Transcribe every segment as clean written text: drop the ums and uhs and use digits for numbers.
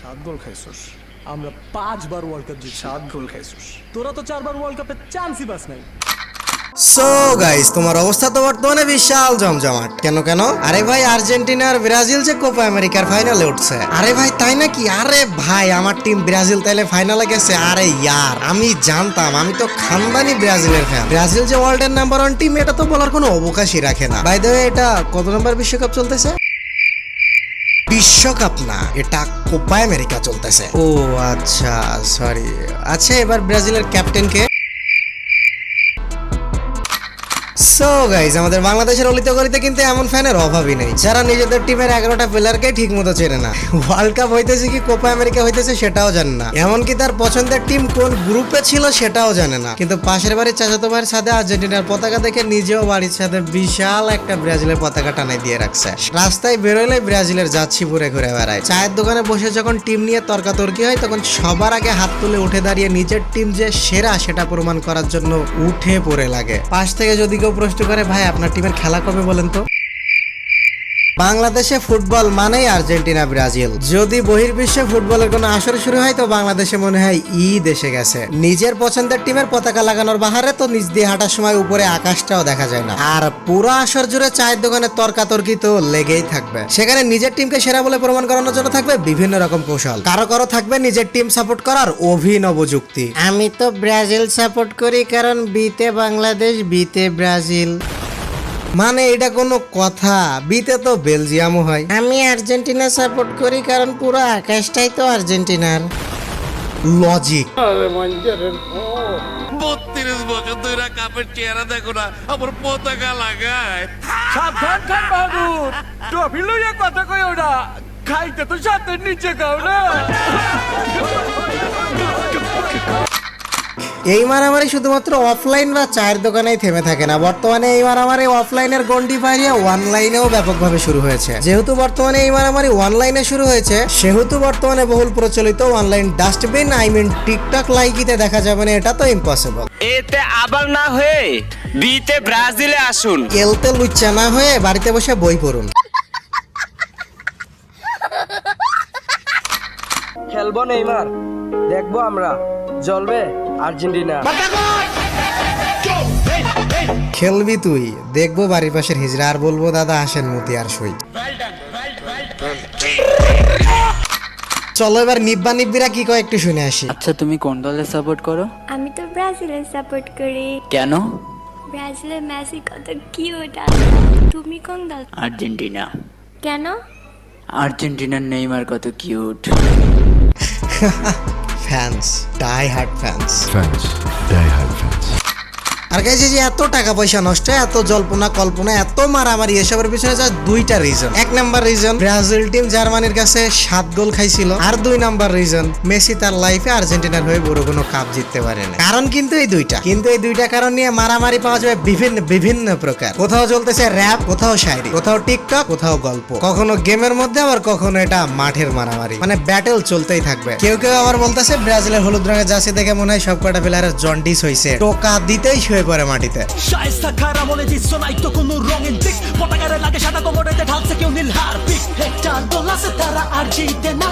7 গোল খাইছস। আমরা 5 বার world cup জিতছি। 7 গোল খাইছস। তোরা তো 4 বার ওয়ার্ল্ড কাপে চান্সই পাস নাই। সো গাইস, তোমার অবস্থা তো বর্তমানে বিশাল জমজমাট। কেন কেন? আরে ভাই, আর্জেন্টিনা আর ব্রাজিল যে কোপা আমেরিকার ফাইনালে উঠছে। আরে ভাই তাই নাকি? আরে ভাই, আমার টিম ব্রাজিল তাইলে ফাইনালে গেছে। আরে ইয়ার, আমি জানতাম, আমি তো খানদানি ব্রাজিলের ফ্যান। ব্রাজিল যে ওয়ার্ল্ডের নাম্বার 1 টিম, এটা তো বলার কোনো অবকাশই রাখে না। বাই দ্য ওয়ে, এটা কত নম্বর বিশ্বকাপ চলতেছে? বিশ্বকাপ না, এটা কোপা আমেরিকা চলতেছে। ও আচ্ছা, সরি। আচ্ছা, এবার ব্রাজিলের ক্যাপ্টেন কে? সো গাইজ, আমাদের বাংলাদেশের অলিতে গলিতে কিন্তু এমন ফ্যানের অভাবই নেই যারা নিজেদের টিমের 11টা প্লেয়ারকে ঠিক মতো চেনে না। ওয়ার্ল্ড কাপ হইতেছে কি কোপা আমেরিকা হইতেছে সেটাও জানে না। এমনকি তার পছন্দের টিম কোন গ্রুপে ছিল সেটাও জানে না। কিন্তু পাশের বাড়ির চাচাতো ভাইয়ের সাথে আর্জেন্টিনার পতাকা দেখে নিজেও বাড়ির সাথে বিশাল একটা ব্রাজিলের পতাকা টানাই দিয়ে রাখছে। রাস্তায় বেরোলে ব্রাজিলের যাচ্ছি পুরে ঘুরে বেড়ায়। চায়ের দোকানে বসে যখন টিম নিয়ে তর্কাতর্কি হয়, তখন সবার আগে হাত তুলে উঠে দাঁড়িয়ে নিজের টিম যে সেরা সেটা প্রমাণ করার জন্য উঠে পড়ে লাগে। পাশ থেকে যদি কেউ প্রশ্ন করে, ভাই আপনার টিমের খেলা কবে বলেন তো? বাংলাদেশে ফুটবল মানেই আর্জেন্টিনা ব্রাজিল। যদি বহির্বিশ্বে ফুটবলের কোনো আসর শুরু হয়, তো বাংলাদেশে মনে হয় ঈদ এসে গেছে। নিজের পছন্দের টিমের পতাকা লাগানোর বাহারে তো নিজ দিয়ে হাঁটার সময় উপরে আকাশটাও দেখা যায় না। আর পুরো আসর জুড়ে চায়ের দোকানে তর্কাতর্কি তো লেগেই থাকবে। সেখানে নিজের টিমকে সেরা বলে প্রমাণ করানোর জন্য থাকবে বিভিন্ন রকম কৌশল। কারো কারো থাকবে নিজের টিম সাপোর্ট করার অভিনব যুক্তি। আমি তো ব্রাজিল সাপোর্ট করি কারণ বিতে বাংলাদেশ, বিতে ব্রাজিল। মানে এটা কোনো কথা? বিতে তো বেলজিয়ামও হয়। আমি আর্জেন্টিনা সাপোর্ট করি কারণ পুরো আকাশটাই তো আর্জেন্টিনার। লজিক। 32 বছর ধরে কাপের চেহারা দেখো না, আমার পতাকা লাগায়। সাবধান খান বাহাদুর, ট্রফি লইয়া কথা কই ওটা। খাইতে তো সাথে নিচে খাও না। এই মারামারি শুধুমাত্র অফলাইন বা চায়ের দোকানেই থেমে থাকে না। বর্তমানে এই মারামারি অফলাইনের গন্ডি পাড়িয়ে অনলাইনেও ব্যাপকভাবে শুরু হয়েছে। যেহেতু বর্তমানে এই মারামারি অনলাইনে শুরু হয়েছে, সেহেতু বর্তমানে বহুল প্রচলিত অনলাইন ডাস্টবিন, টিকটক লাইকিতে দেখা যাবে না, এটা তো ইম্পসিবল। এতে আবার না হয়ে বিতে ব্রাজিলে আসুন। এলতে লুচ্চা না হয়ে বাড়িতে বসে বই পড়ুন। খেলবো নেইমার, দেখবো আমরা, জ্বলবে আর্জেন্টিনা। খেলবি তুই, দেখবো বাড়ির পাশের হিজড়া, আর বলবো দাদা আসেন মতি আর সই। চলো এবার নিব্বা নিব্বিরা কি কয় একটু শুনে আসি। আচ্ছা, তুমি কোন দলে সাপোর্ট করো? আমি তো ব্রাজিলের সাপোর্ট করি। কেন? ব্রাজিলের মেসি কত কিউট। তুমি কোন দল? আর্জেন্টিনা। কেন? আর্জেন্টিনার নেইমার কত cute. Fans, die hard fans. আর গাইজ, যে এত টাকা পয়সা নষ্ট, এত জল্পনা কল্পনা, এত মারামারি, এসবের পিছনে যা দুইটা reason. 1 number reason, Brazil team জার্মানির কাছে 7 গোল খাইছিল। আর 2 নাম্বার রিজন, মেসি তার লাইফে আর্জেন্টিনার হয়ে বড় কোনো কাপ জিততে পারে না। কারণ কিন্তু এই দুইটা কারণ নিয়ে মারামারি পাওয়া যাবে বিভিন্ন প্রকার। কোথাও চলতেছে র‍্যাপ, কোথাও শায়রি, কোথাও টিকটক, কোথাও গল্প, কখনো গেমের মধ্যে, আবার কখনো এটা মাঠের মারামারি। মানে ব্যাটেল চলতেই থাকবে। কেউ কেউ আবার বলতেছে ব্রাজিলের হলুদ রঙের জার্সি দেখে মনে হয় সবকটা প্লেয়ারের জন্ডিস হইছে, টোকা দিতেই শুয়ে পড়ে মাটিতে। শায়েস্তা খারা মনে দৃশ্য নাই তো কোনো রঙের দিক। পতাকারে লাগে সাদা, কোমরেতে ঢালছে কেউ নীল হারপিক। হেক্টর দোলাসে তারা আর্জেন্টিনা।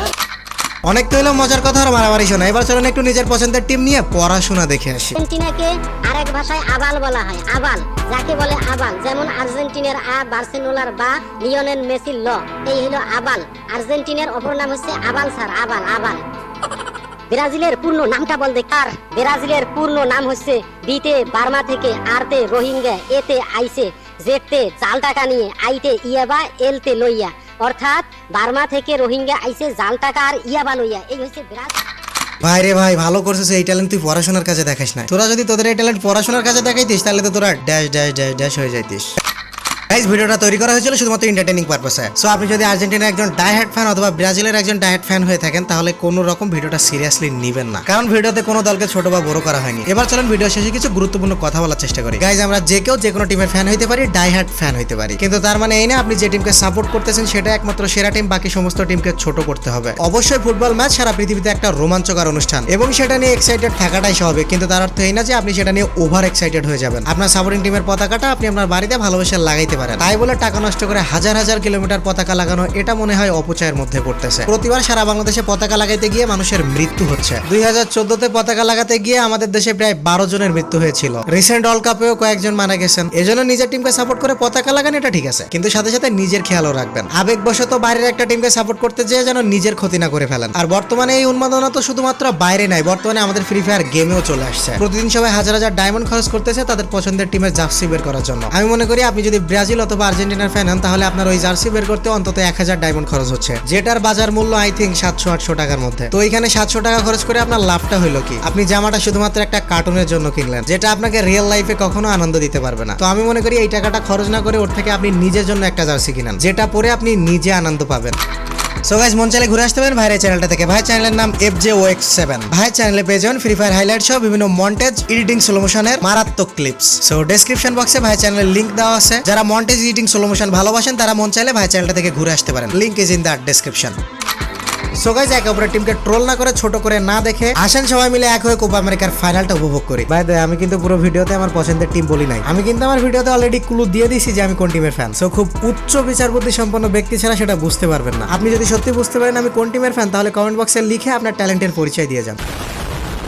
অনেক তো হলো মজার কথা আর মারামারি শোনা। এবার চলুন একটু নিজের পছন্দের টিম নিয়ে পড়াশোনা দেখে আসি। আর্জেন্টিনাকে আরেক ভাষায় আবাল বলা হয়। আবাল যাকে বলে আবাল, যেমন আর্জেন্টিনার আ, বার্সেলোনার বা, লিওনেল মেসির ল, এই হলো আবাল। আর্জেন্টিনার অপর নাম হচ্ছে আবাল স্যার, আবাল আবাল। ব্রাজিলের পূর্ণ নামটা বলতে কার? ব্রাজিলের পূর্ণ নাম হচ্ছে বিতে বার্মা থেকে, আরতে রোহিঙ্গা, এতে আইসে, জেতে জাল টাকা নিয়ে, আইতে ইয়াবা, এলতে লইয়া। অর্থাৎ বার্মা থেকে রোহিঙ্গা আইসে জাল টাকা আর ইয়াবা লইয়া। এই হচ্ছে ব্রাজিল। ভাই রে ভাই, ভালো করছিস। এই ট্যালেন্ট তুই পড়াশোনার কাজে দেখাস না। তোরা যদি তোদের এই ট্যালেন্ট পড়াশোনার কাজে দেখাইতিস, তাহলে তো তোরা ড্যাশ ড্যাশ ড্যাশ ড্যাশ হয়ে যাইতিস। গাইস, ভিডিওটা তৈরি করা হয়েছিল শুধুমাত্র এন্টারটেইনিং পারপাসে। সো আপনি যদি আর্জেন্টিনার একজন ডাইহার্ড ফ্যান অথবা ব্রাজিলের একজন ডাইহার্ড ফ্যান হয়ে থাকেন, তাহলে কোনো রকম ভিডিওটা সিরিয়াসলি নেবেন না, কারণ ভিডিওতে কোনো দলকে ছোট বা বড় করা হয়নি। এবার চলুন ভিডিও শেষে কিছু গুরুত্বপূর্ণ কথা বলার চেষ্টা করি। গাইস, আমরা যে কেউ যে কোনো টিমের ফ্যান হইতে পারি, ডাইহার্ড ফ্যান হইতে পারি, কিন্তু তার মানে এই না আপনি যে টিমকে সাপোর্ট করতেছেন সেটা একমাত্র সেরা টিম, বাকি সমস্ত টিমকে ছোট করতে হবে। অবশ্যই ফুটবল ম্যাচ সারা পৃথিবীতে একটা রোমাঞ্চকর অনুষ্ঠান এবং সেটা নিয়ে এক্সাইটেড থাকাটাই স্বাভাবিক, কিন্তু তার অর্থ এই না যে আপনি সেটা নিয়ে ওভার এক্সাইটেড হয়ে যাবেন। আপনার সাপোর্টিং টিমের পতাকাটা আপনি আপনার বাড়িতে ভালোবেসে লাগাইতে পারেন। তাই বলে টাকা নষ্ট করে হাজার হাজার কিলোমিটার পতাকা লাগানো এটা মনে হয় অপচয়ের মধ্যে পড়তেছে। প্রতিবার সারা বাংলাদেশে পতাকা লাগাইতে গিয়ে মানুষের মৃত্যু হচ্ছে। 2014-তে পতাকা লাগাতে গিয়ে আমাদের দেশে প্রায় 12 জনের মৃত্যু হয়েছিল। রিসেন্ট ওয়ার্ল্ড কাপেও কয়েকজন মারা গেছেন। এজন্য নিজের টিমকে সাপোর্ট করে পতাকা লাগান এটা ঠিক আছে, কিন্তু সাথে সাথে নিজের খেয়ালও রাখবেন। আবেগবশত বাইরের একটা টিমকে সাপোর্ট করতে যেয়ে যেন নিজের ক্ষতি না করে ফেলেন। আর বর্তমানে এই উন্মাদনা তো শুধুমাত্র বাইরে নাই, বর্তমানে আমাদের ফ্রি ফায়ার গেমেও চলে আসছে। প্রতিদিন সবাই হাজার হাজার ডায়মন্ড খরচ করতেছে তাদের পছন্দের টিমের জার্সি বের করার জন্য। আমি মনে করি আপনি যদি ব্রাজিল অথবা আর্জেন্টিনার ফ্যান হন তাহলে আপনার ওই জার্সি বের করতে অন্তত 1000 ডায়মন্ড খরচ হচ্ছে, যেটার বাজার মূল্য আই থিঙ্ক 700-800 টাকার মধ্যে। তো এখানে 700 টাকা খরচ করে আপনার লাভটা হলো কি? আপনি জামাটা শুধুমাত্র একটা কার্টুনের জন্য কিনলেন, যেটা আপনাকে রিয়েল লাইফে কখনো আনন্দ দিতে পারবে না। তো আমি মনে করি এই টাকাটা খরচ না করে ওর থেকে আপনি নিজের জন্য একটা জার্সি কিনেন, যেটা পরে আপনি নিজে আনন্দ পাবেন। সো গাইস, মন চাইলে ঘুরে আসতে পারেন ভাইয়ের চ্যানেলটা থেকে। ভাই চ্যানেলের নাম FJOX7। ভাই চ্যানেলে পেয়ে যাবেন ফ্রি ফায়ার হাইলাইট সহ বিভিন্ন মন্টেজ, এডিটিং, স্লোমোশনের মারাত্মক ক্লিপস। সো ডেসক্রিপশন বক্সে ভাই চ্যানেলের লিংক দেওয়া আছে। যারা মন্টেজ, এডিটিং, স্লোমোশন ভালোবাসেন তারা মন চাইলে ভাই চ্যানেলটা থেকে ঘুরে আসতে পারেন। Link is in the description. So guys, একে অপরের টিমকে ট্রোল না করে, ছোট করে না দেখে আসেন সবাই মিলে এক হয়ে কোপা আমেরিকার ফাইনালটা উপভোগ করি। বাই দ্য ওয়ে, আমি কিন্তু পুরো ভিডিওতে আমার পছন্দের টিম বলি নাই। আমি কিন্তু আমার ভিডিওতে অলরেডি ক্লু দিয়ে দিয়েছি যে আমি কোন টিমের ফ্যান। সো খুব উচ্চ বিচার বুদ্ধি সম্পন্ন ব্যক্তি ছাড়া সেটা বুঝতে পারবেন না। আপনি যদি সত্যি বুঝতে পারেন আমি কোন টিমের ফ্যান, তাহলে কমেন্ট বক্সে লিখে আপনার ট্যালেন্টের পরিচয় দিয়ে যান।